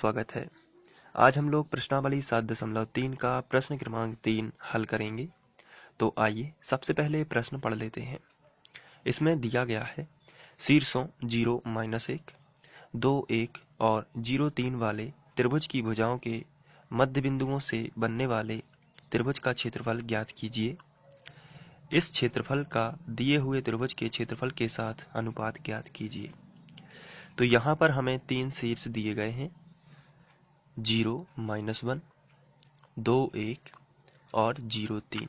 स्वागत है। आज हम लोग प्रश्नावली 7.3 का प्रश्न क्रमांक 3 हल करेंगे। तो आइए सबसे पहले प्रश्न पढ़ लेते हैं। इसमें दिया गया है शीर्षों 0, -1, 2, 1 और 0, 3 वाले त्रिभुज की भुजाओं के मध्य बिंदुओं से बनने वाले त्रिभुज का क्षेत्रफल ज्ञात कीजिए। इस क्षेत्रफल का दिए हुए त्रिभुज के क्षेत्रफल के साथ अनुपात ज्ञात कीजिए। तो यहाँ पर हमें 3 शीर्ष दिए गए हैं, 0, -1, 2, 1 और 0, 3।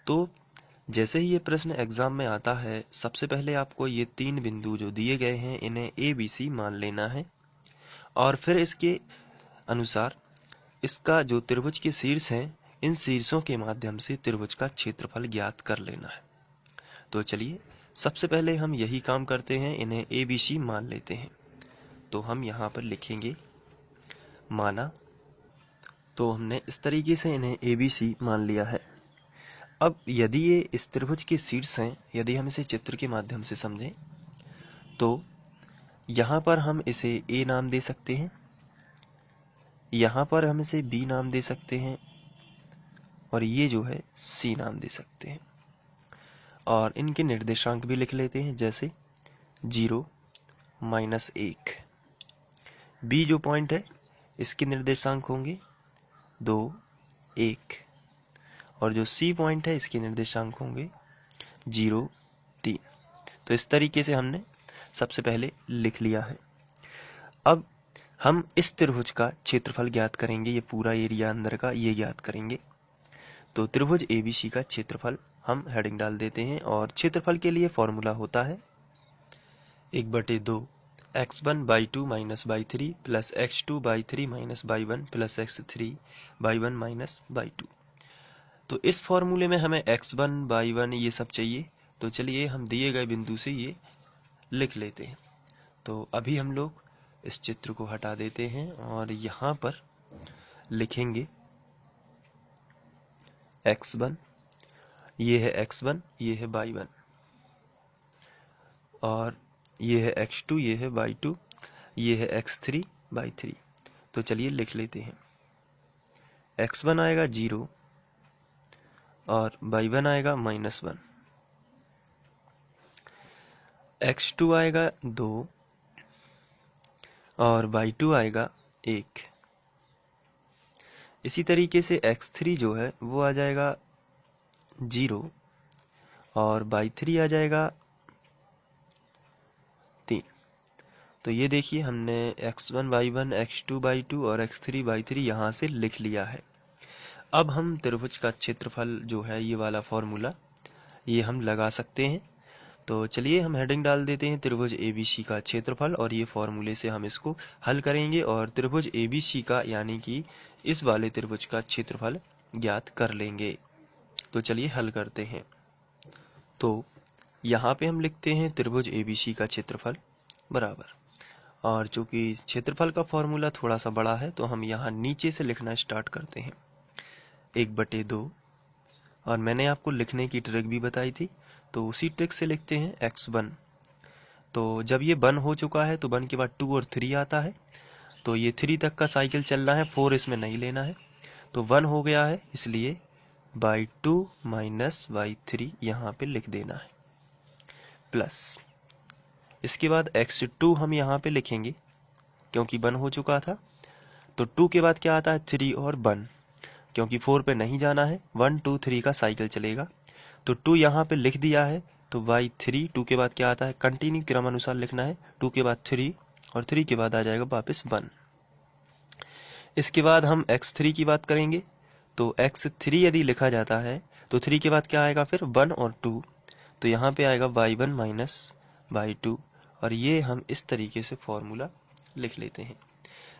तो जैसे ही ये प्रश्न एग्जाम में आता है, सबसे पहले आपको ये 3 बिंदु जो दिए गए हैं इन्हें ए बी सी मान लेना है और फिर इसके अनुसार इसका जो त्रिभुज के शीर्ष हैं, इन शीर्षों के माध्यम से त्रिभुज का क्षेत्रफल ज्ञात कर लेना है। तो चलिए सबसे पहले हम यही काम करते हैं, इन्हें ए बी सी मान लेते हैं। तो हम यहाँ पर लिखेंगे माना। तो हमने इस तरीके से इन्हें ए बी सी मान लिया है। अब यदि ये इस त्रिभुज के शीर्ष हैं, यदि हम इसे चित्र के माध्यम से समझें तो यहाँ पर हम इसे ए नाम दे सकते हैं, यहाँ पर हम इसे बी नाम दे सकते हैं और ये जो है सी नाम दे सकते हैं। और इनके निर्देशांक भी लिख लेते हैं, जैसे 0, -1। बी जो पॉइंट है इसके निर्देशांक होंगे 2, 1 और जो सी पॉइंट है इसके निर्देशांक होंगे 0, 3। तो इस तरीके से हमने सबसे पहले लिख लिया है। अब हम इस त्रिभुज का क्षेत्रफल ज्ञात करेंगे, ये पूरा एरिया अंदर का ये ज्ञात करेंगे। तो त्रिभुज एबीसी का क्षेत्रफल हम हेडिंग डाल देते हैं और क्षेत्रफल के लिए फॉर्मूला होता है 1/2 x1/2 -y3 plus x2/3 -y1 plus x3/1 -y2। तो इस फॉर्मूले में हमें x1, y1 ये सब चाहिए। तो चलिए हम दिए गए बिंदु से ये लिख लेते हैं। तो अभी हम लोग इस चित्र को हटा देते हैं और यहाँ पर लिखेंगे x1, ये है x1, ये है y1 और ये है x2, ये है y2, ये है x3/3। तो चलिए लिख लेते हैं। x1 आएगा 0 और y1 आएगा -1, x2 आएगा 2 और y2 आएगा 1। इसी तरीके से x3 जो है वो आ जाएगा 0 और y3 आ जाएगा 3। तो ये देखिए हमने x1, y1, x2, y2 और x3, y3 यहाँ से लिख लिया है। अब हम त्रिभुज का क्षेत्रफल जो है ये वाला फॉर्मूला ये हम लगा सकते हैं। तो चलिए हम हेडिंग डाल देते हैं त्रिभुज एबीसी का क्षेत्रफल और ये फॉर्मूले से हम इसको हल करेंगे और त्रिभुज एबीसी का यानी कि इस वाले त्रिभुज का क्षेत्रफल ज्ञात कर लेंगे। तो चलिए हल करते हैं। तो यहाँ पे हम लिखते हैं त्रिभुज एबीसी का क्षेत्रफल बराबर, और चूंकि क्षेत्रफल का फॉर्मूला थोड़ा सा बड़ा है तो हम यहाँ नीचे से लिखना स्टार्ट करते हैं 1/2। और मैंने आपको लिखने की ट्रिक भी बताई थी, तो उसी ट्रिक से लिखते हैं x1। तो जब ये 1 हो चुका है तो 1 के बाद 2 और 3 आता है, तो ये 3 तक का साइकिल चलना है, 4 इसमें नहीं लेना है। तो 1 हो गया है, इसलिए y2 - y3 यहाँ पे लिख देना है, प्लस इसके बाद x2 हम यहाँ पे लिखेंगे क्योंकि 1 हो चुका था। तो 2 के बाद क्या आता है 3 और 1, क्योंकि 4 पे नहीं जाना है, 1, 2, 3 का साइकिल चलेगा। तो 2 यहाँ पे लिख दिया है। तो y3 2 के बाद क्या आता है, कंटिन्यू क्रम अनुसार लिखना है, 2 के बाद 3 और 3 के बाद आ जाएगा वापस 1। इसके बाद हम x3 की बात करेंगे। तो x3 यदि लिखा जाता है तो 3 के बाद क्या आएगा फिर 1 और 2, तो यहाँ पे आएगा y1 - y2 और ये हम इस तरीके से फॉर्मूला लिख लेते हैं।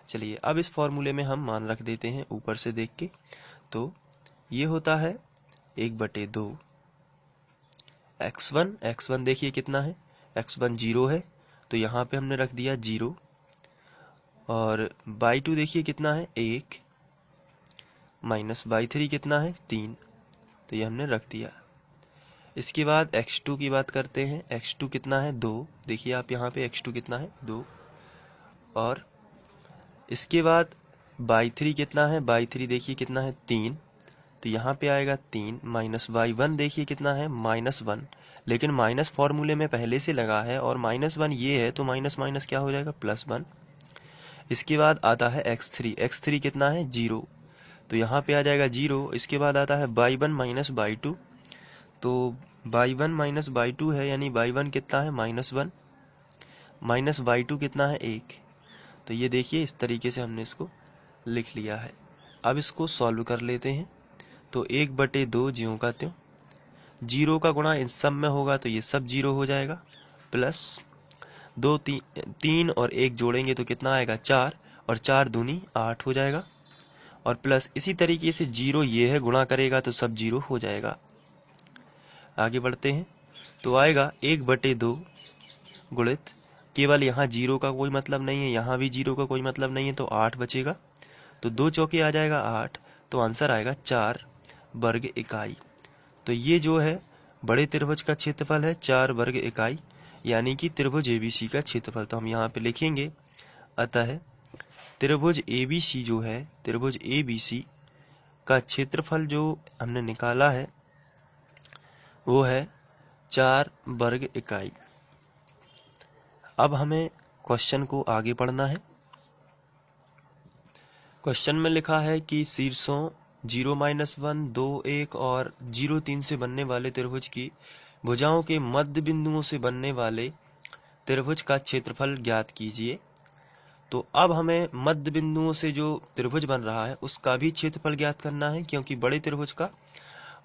चलिए अब इस फॉर्मूले में हम मान रख देते हैं ऊपर से देख के। तो ये होता है 1/2 x1 देखिए कितना है, x1 0 है तो यहाँ पे हमने रख दिया 0 और y2 देखिए कितना है 1 माइनस y3 कितना है 3, तो ये हमने रख दिया। इसके बाद x2 की बात करते हैं। x2 कितना है 2, देखिए आप यहाँ पे x2 कितना है 2 और इसके बाद y3 कितना है, y3 देखिए कितना है 3, तो यहाँ पे आएगा 3 माइनस y1 देखिए कितना है -1, लेकिन माइनस फॉर्मूले में पहले से लगा है और -1 ये है तो माइनस माइनस क्या हो जाएगा +1। इसके बाद आता है x3 कितना है 0, तो यहाँ पे आ जाएगा 0। इसके बाद आता है y1 माइनस y2, तो y1 माइनस y2 है यानी y1 कितना है -1 माइनस y2 कितना है 1। तो ये देखिए इस तरीके से हमने इसको लिख लिया है। अब इसको सॉल्व कर लेते हैं। तो 1/2 ज्यों का त्यों, 0 का गुणा इन सब में होगा तो ये सब 0 हो जाएगा, प्लस 3 और 1 जोड़ेंगे तो कितना आएगा 4, और 4 दूनी 8 हो जाएगा, और प्लस इसी तरीके से 0 ये है गुणा करेगा तो सब 0 हो जाएगा। आगे बढ़ते हैं तो आएगा 1/2 गुणित, केवल यहाँ 0 का कोई मतलब नहीं है, यहाँ भी 0 का कोई मतलब नहीं है तो 8 बचेगा, तो 2 चौके आ जाएगा 8, तो आंसर आएगा 4 वर्ग इकाई। तो ये जो है बड़े त्रिभुज का क्षेत्रफल है 4 वर्ग इकाई, यानी कि त्रिभुज ABC का क्षेत्रफल। तो हम यहाँ पे लिखेंगे, अतः त्रिभुज ABC जो है, त्रिभुज ABC का क्षेत्रफल जो हमने निकाला है वो है 4 वर्ग इकाई। अब हमें क्वेश्चन को आगे पढ़ना है। क्वेश्चन में लिखा है कि शीर्षों 0-1, 2, 1 और 0-3 से बनने वाले त्रिभुज की भुजाओं के मध्य बिंदुओं से बनने वाले त्रिभुज का क्षेत्रफल ज्ञात कीजिए। तो अब हमें मध्य बिंदुओं से जो त्रिभुज बन रहा है उसका भी क्षेत्रफल ज्ञात करना है, क्योंकि बड़े त्रिभुज का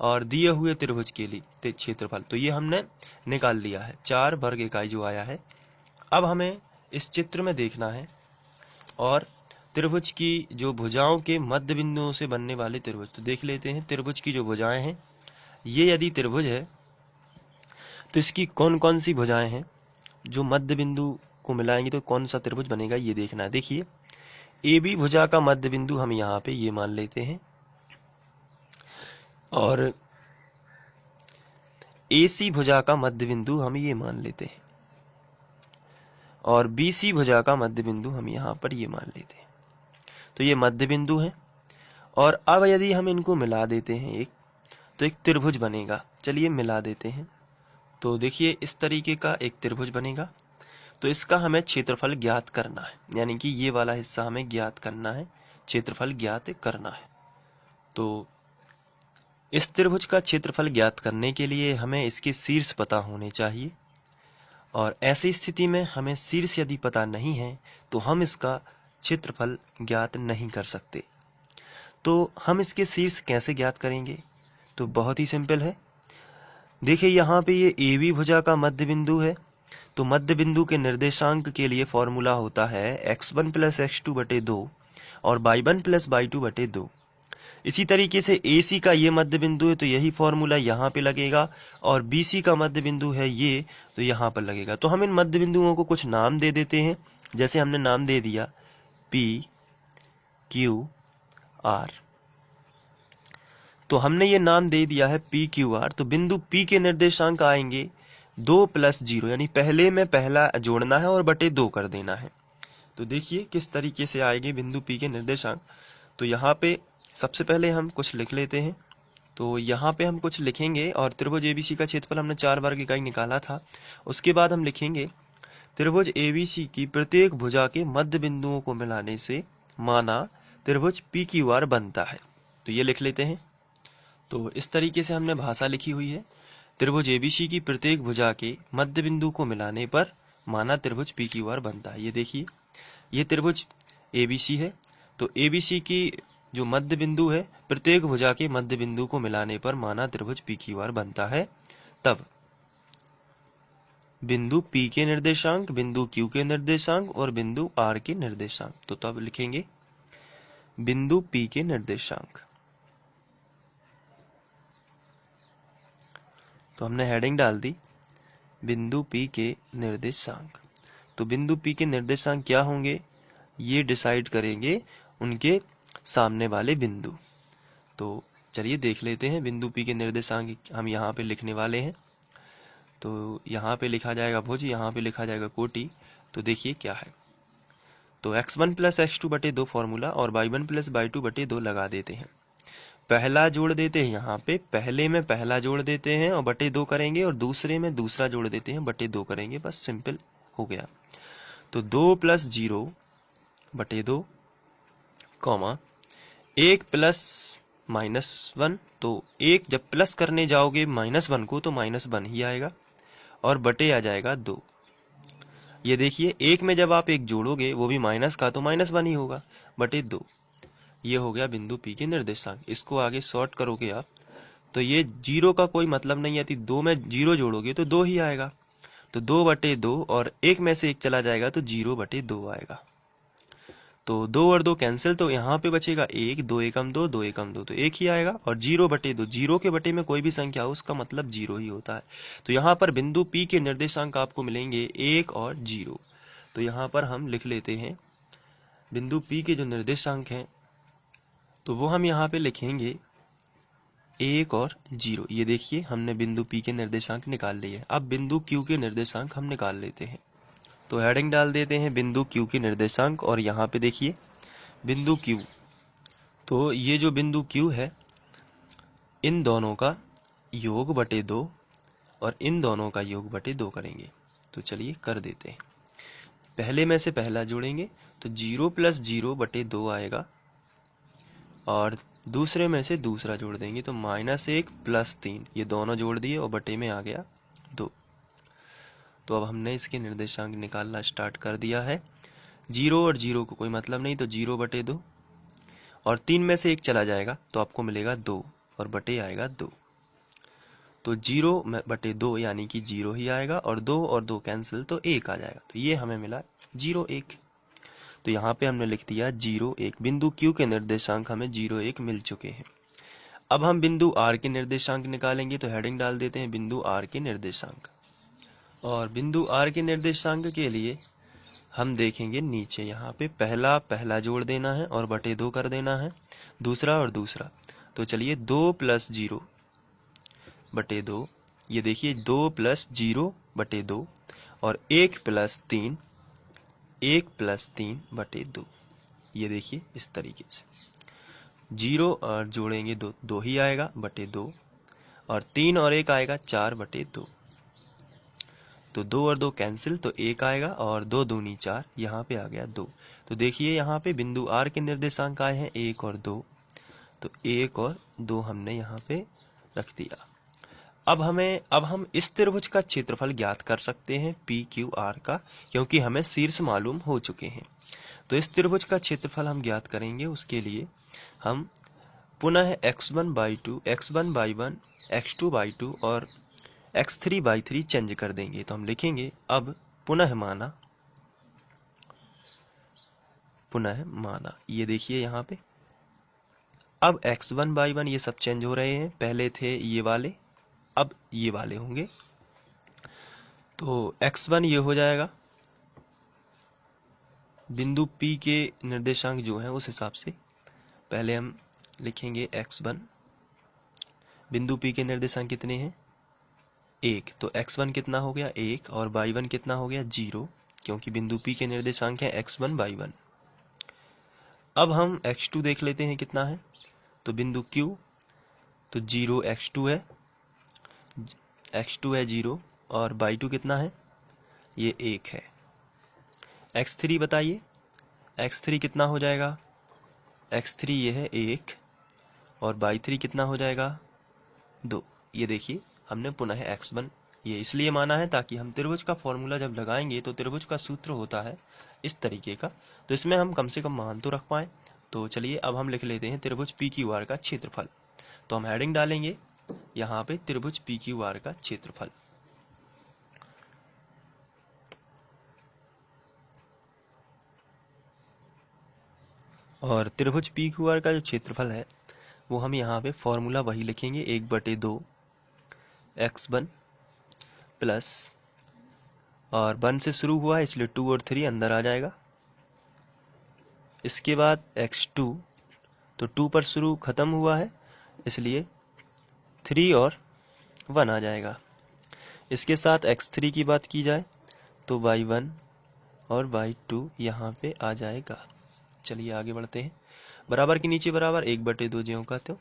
और दिए हुए त्रिभुज के लिए क्षेत्रफल तो ये हमने निकाल लिया है, 4 वर्ग इकाई जो आया है। अब हमें इस चित्र में देखना है और त्रिभुज की जो भुजाओं के मध्य बिंदुओं से बनने वाले त्रिभुज, तो देख लेते हैं त्रिभुज की जो भुजाएं हैं। ये यदि त्रिभुज है तो इसकी कौन कौन सी भुजाएं हैं जो मध्य बिंदु को मिलाएंगे तो कौन सा त्रिभुज बनेगा, ये देखना है। देखिए AB भुजा का मध्य बिंदु हम यहाँ पे ये मान लेते हैं, और AC भुजा का मध्य बिंदु हम ये मान लेते हैं, और BC भुजा का मध्य बिंदु हम यहाँ पर ये मान लेते हैं। तो ये मध्य बिंदु है, और अब यदि हम इनको मिला देते हैं तो एक त्रिभुज बनेगा। चलिए मिला देते हैं, तो देखिए इस तरीके का एक त्रिभुज बनेगा। तो इसका हमें क्षेत्रफल ज्ञात करना है, यानी कि ये वाला हिस्सा हमें ज्ञात करना है, क्षेत्रफल ज्ञात करना है। तो इस त्रिभुज का क्षेत्रफल ज्ञात करने के लिए हमें इसके शीर्ष पता होने चाहिए, और ऐसी स्थिति में हमें शीर्ष यदि पता नहीं है तो हम इसका क्षेत्रफल ज्ञात नहीं कर सकते। तो हम इसके शीर्ष कैसे ज्ञात करेंगे, तो बहुत ही सिंपल है। देखिए यहाँ पे ये AB भुजा का मध्य बिंदु है, तो मध्य बिंदु के निर्देशांक के लिए फॉर्मूला होता है x1 + x2/2 और y1 + y2/2। इसी तरीके से AC का ये मध्य बिंदु है तो यही फॉर्मूला यहाँ पे लगेगा, और BC का मध्य बिंदु है ये, तो यहाँ पर लगेगा। तो हम इन मध्य बिंदुओं को कुछ नाम दे देते हैं, जैसे हमने नाम दे दिया P, Q, R। तो हमने ये नाम दे दिया है P, Q, R। तो बिंदु P के निर्देशांक आएंगे 2 + 0, यानी पहले में पहला जोड़ना है और बटे 2 कर देना है। तो देखिए किस तरीके से आएंगे बिंदु P के निर्देशांक। तो यहाँ पे सबसे पहले हम कुछ लिख लेते हैं। तो यहाँ पे हम कुछ लिखेंगे, और त्रिभुज ABC का क्षेत्रफल हमने 4 वर्ग इकाई निकाला था। उसके बाद हम लिखेंगे त्रिभुज ABC की प्रत्येक भुजा के मध्य बिंदुओं को मिलाने से माना त्रिभुज PQR बनता है। तो ये लिख लेते हैं। तो इस तरीके से हमने भाषा लिखी हुई है, त्रिभुज ABC की प्रत्येक भुजा के मध्य बिंदु को मिलाने पर माना त्रिभुज PQR बनता है। ये देखिए ये त्रिभुज ABC है, तो ABC की जो मध्य बिंदु है प्रत्येक भुजा के मध्य बिंदु को मिलाने पर माना त्रिभुज PQR बनता है। तब बिंदु P के निर्देशांक, बिंदु Q के निर्देशांक और बिंदु R के निर्देशांक। तो तब लिखेंगे बिंदु P के निर्देशांक। तो हमने हेडिंग डाल दी बिंदु P के निर्देशांक। तो बिंदु P के निर्देशांक क्या होंगे ये डिसाइड करेंगे उनके सामने वाले बिंदु। तो चलिए देख लेते हैं बिंदु P के निर्देशांक हम यहाँ पे लिखने वाले हैं। तो यहाँ पे लिखा जाएगा भुज, यहाँ पे लिखा जाएगा कोटि। तो देखिए क्या है, तो x1 प्लस x2 बटे 2 फॉर्मूला और y1 प्लस y2 बटे 2 लगा देते हैं। पहला जोड़ देते हैं, यहाँ पे पहले में पहला जोड़ देते हैं और बटे 2 करेंगे, और दूसरे में दूसरा जोड़ देते हैं, बटे 2 करेंगे। बस सिंपल हो गया। तो 2 प्लस 0 बटे 2 कॉमा 1 प्लस -1, तो 1 जब प्लस करने जाओगे -1 को तो -1 ही आएगा और बटे आ जाएगा 2। ये देखिए, 1 में जब आप 1 जोड़ोगे वो भी माइनस का, तो -1 ही होगा, बटे 2। ये हो गया बिंदु P के निर्देशांक। इसको आगे शॉर्ट करोगे आप तो ये 0 का कोई मतलब नहीं आती, 2 में 0 जोड़ोगे तो 2 ही आएगा। तो 2 बटे 2 और 1 में से 1 चला जाएगा तो 0 बटे 2 आएगा। तो 2 और 2 कैंसिल, तो यहाँ पे बचेगा 1, 2 एकम 2, 2 एकम 2, तो 1 ही आएगा। और 0 बटे 2, 0 के बटे में कोई भी संख्या हो उसका मतलब 0 ही होता है। तो यहाँ पर बिंदु P के निर्देशांक आपको मिलेंगे 1 और 0। तो यहाँ पर हम लिख लेते हैं बिंदु P के जो निर्देशांक हैं, तो वो हम यहाँ पे लिखेंगे 1 और 0। ये देखिए, हमने बिंदु P के निर्देशांक निकाल लिए। अब बिंदु Q के निर्देशांक हम निकाल लेते हैं। तो हेडिंग डाल देते हैं बिंदु Q के निर्देशांक, और यहाँ पे देखिए बिंदु Q। तो ये जो बिंदु Q है, इन दोनों का योग बटे 2 और इन दोनों का योग बटे 2 करेंगे। तो चलिए कर देते हैं। पहले में से पहला जोड़ेंगे तो 0 प्लस 0 बटे 2 आएगा, और दूसरे में से दूसरा जोड़ देंगे तो -1 प्लस 3, ये दोनों जोड़ दिए और बटे में आ गया 2। तो अब हमने इसके निर्देशांक निकालना स्टार्ट कर दिया है। 0 और 0 को कोई मतलब नहीं, तो 0 बटे 2 और 3 में से 1 चला जाएगा तो आपको मिलेगा 2 और बटे आएगा 2। तो 0 बटे 2 यानी कि 0 ही आएगा, और 2 और 2 कैंसिल तो 1 आ जाएगा। तो ये हमें मिला 0 1। तो यहाँ पे हमने लिख दिया 0 1। बिंदु Q के निर्देशांक हमें 0 1 मिल चुके हैं। अब हम बिंदु R के निर्देशांक निकालेंगे। तो हेडिंग डाल देते हैं बिंदु R के निर्देशांक, और बिंदु R के निर्देशांक के लिए हम देखेंगे नीचे, यहाँ पे पहला जोड़ देना है और बटे 2 कर देना है, दूसरा और दूसरा। तो चलिए 2 प्लस 0 बटे 2, ये देखिए 2 प्लस 0 बटे 2 और 1 प्लस 3 बटे 2। ये देखिए इस तरीके से 0 और जोड़ेंगे 2, 2 ही आएगा बटे 2, और 3 और 1 आएगा 4 बटे 2। तो 2 और 2 कैंसिल, तो 1 आएगा, और 2 दूनी 4, यहाँ पे आ गया 2। तो देखिए यहाँ पे बिंदु R के निर्देशांक आए हैं 1 और 2, तो 1 और 2 हमने यहाँ पे रख दिया। अब हम इस त्रिभुज का क्षेत्रफल ज्ञात कर सकते हैं PQR का, क्योंकि हमें शीर्ष मालूम हो चुके हैं। तो इस त्रिभुज का क्षेत्रफल हम ज्ञात करेंगे। उसके लिए हम पुनः x1/2, x1/1, x2/2 और x3/3 चेंज कर देंगे। तो हम लिखेंगे अब पुनः माना। ये देखिए यहाँ पे अब x1/1 ये सब चेंज हो रहे हैं, पहले थे ये वाले, अब ये वाले होंगे। तो x1 ये हो जाएगा, बिंदु P के निर्देशांक जो हैं उस हिसाब से पहले हम लिखेंगे x1। बिंदु P के निर्देशांक कितने हैं 1, तो x1 कितना हो गया 1, और y1 कितना हो गया 0, क्योंकि बिंदु P के निर्देशांक है x1/1। अब हम x2 देख लेते हैं कितना है। तो बिंदु Q, तो 0 x2 है, 0, और y2 कितना है, ये 1 है। x3 बताइए, x3 कितना हो जाएगा, x3 ये है 1, और y3 कितना हो जाएगा 2। ये देखिए हमने पुनः x1 ये इसलिए माना है ताकि हम त्रिभुज का फॉर्मूला जब लगाएंगे तो त्रिभुज का सूत्र होता है इस तरीके का, तो इसमें हम कम से कम मान तो रख पाएं। तो चलिए अब हम लिख लेते हैं त्रिभुज PQR का क्षेत्रफल। तो हम हेडिंग डालेंगे यहाँ पे त्रिभुज PQR का क्षेत्रफल। और त्रिभुज PQR का जो क्षेत्रफल है वो हम यहाँ पे फॉर्मूला वही लिखेंगे 1/2 x1 प्लस, और 1 से शुरू हुआ है इसलिए 2 और 3 अंदर आ जाएगा। इसके बाद x2, तो 2 पर शुरू खत्म हुआ है इसलिए 3 और 1 आ जाएगा। इसके साथ x3 की बात की जाए तो y1 और बाई 2 यहाँ पे आ जाएगा। चलिए आगे बढ़ते हैं। बराबर के नीचे बराबर 1/2 ज्यों का त्यों।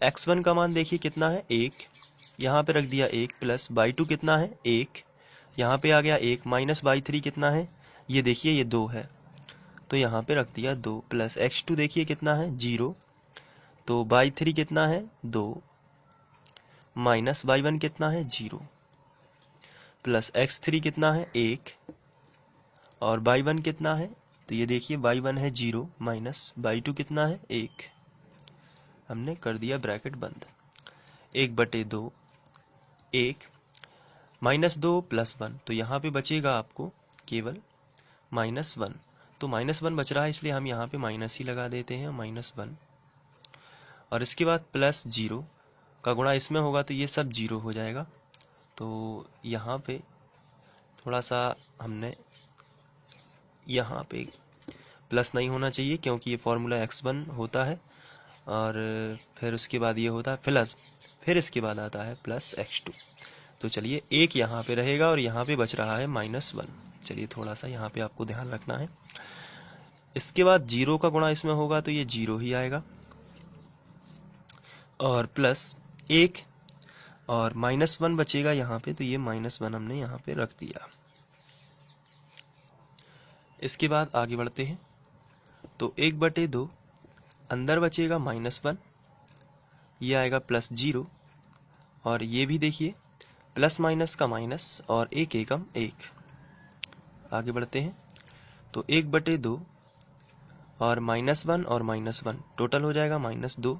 x1 का मान देखिए कितना है 1, यहाँ पे रख दिया 1 प्लस बाई 2 कितना है 1, यहाँ पे आ गया 1 माइनस बाई 3 कितना है, ये देखिए ये 2 है तो यहाँ पे रख दिया 2 प्लस x2 देखिए कितना है 0, तो बाई 3 कितना है 2 माइनस बाई 1 कितना है 0 प्लस x3 कितना है 1 और बाई 1 कितना है, तो ये देखिए बाई 1 है 0 माइनस बाई 2 कितना है 1, हमने कर दिया ब्रैकेट बंद। 1/2 1 माइनस 2 प्लस 1, तो यहाँ पे बचेगा आपको केवल -1, तो -1 बच रहा है इसलिए हम यहाँ पे माइनस ही लगा देते हैं -1, और इसके बाद प्लस 0 का गुणा इसमें होगा तो ये सब 0 हो जाएगा। तो यहाँ पे थोड़ा सा हमने यहाँ पे प्लस नहीं होना चाहिए क्योंकि ये फॉर्मूला x1 होता है और फिर उसके बाद ये होता है प्लस, फिर इसके बाद आता है प्लस x2। तो चलिए 1 यहाँ पे रहेगा और यहाँ पे बच रहा है -1। चलिए थोड़ा सा यहाँ पे आपको ध्यान रखना है। इसके बाद 0 का गुणा इसमें होगा तो ये 0 ही आएगा और प्लस 1 और -1 बचेगा यहाँ पे, तो ये -1 हमने यहाँ पे रख दिया। इसके बाद आगे बढ़ते हैं। तो 1/2 अंदर बचेगा -1, ये आएगा +0 और ये भी देखिए प्लस माइनस का माइनस और 1 एकम 1। आगे बढ़ते हैं। तो 1/2 और -1 और -1 टोटल हो जाएगा -2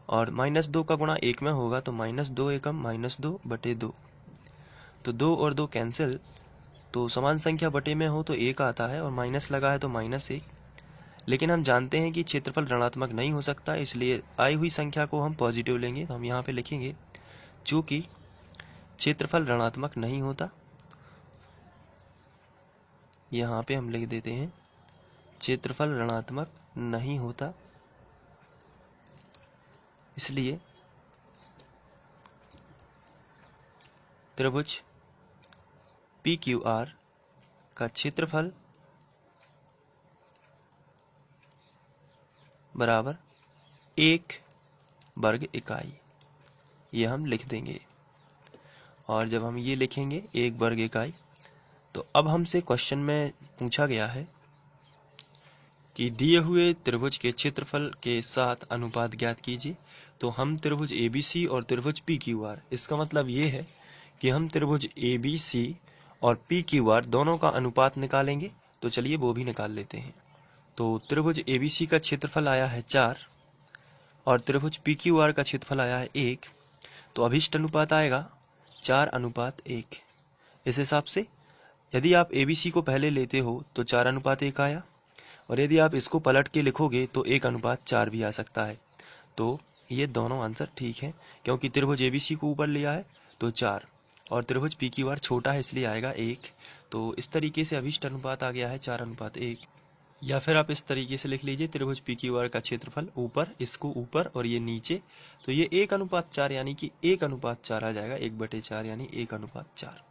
और -2 का गुणा 1 में होगा तो -2 एकम -2/2। तो 2 और 2 कैंसिल, तो समान संख्या बटे में हो तो 1 आता है और माइनस लगा है तो -1। लेकिन हम जानते हैं कि क्षेत्रफल ऋणात्मक नहीं हो सकता, इसलिए आई हुई संख्या को हम पॉजिटिव लेंगे। तो हम यहाँ पे लिखेंगे चूंकि क्षेत्रफल ऋणात्मक नहीं होता, यहाँ पे हम लिख देते हैं क्षेत्रफल ऋणात्मक नहीं होता, इसलिए त्रिभुज PQR का क्षेत्रफल बराबर 1 वर्ग इकाई, ये हम लिख देंगे। और जब हम ये लिखेंगे 1 वर्ग इकाई, तो अब हमसे क्वेश्चन में पूछा गया है कि दिए हुए त्रिभुज के क्षेत्रफल के साथ अनुपात ज्ञात कीजिए। तो हम त्रिभुज ABC और त्रिभुज PQR, इसका मतलब ये है कि हम त्रिभुज ABC और PQR दोनों का अनुपात निकालेंगे। तो चलिए वो भी निकाल लेते हैं। तो त्रिभुज ABC का क्षेत्रफल आया है 4 और त्रिभुज PQR का क्षेत्रफल आया है 1, तो अभिष्ट अनुपात आएगा 4:1। इस हिसाब से यदि आप ABC को पहले लेते हो तो 4:1 आया, और यदि आप इसको पलट के लिखोगे तो 1:4 भी आ सकता है। तो ये दोनों आंसर ठीक है, क्योंकि त्रिभुज ABC को ऊपर लिया है तो 4 और त्रिभुज PQR छोटा है इसलिए आएगा 1। तो इस तरीके से अभिष्ट अनुपात आ गया है 4:1। या फिर आप इस तरीके से लिख लीजिए त्रिभुज PQR का क्षेत्रफल ऊपर, इसको ऊपर और ये नीचे, तो ये 1:4 यानी कि 1:4 आ जाएगा, 1/4 यानी 1:4।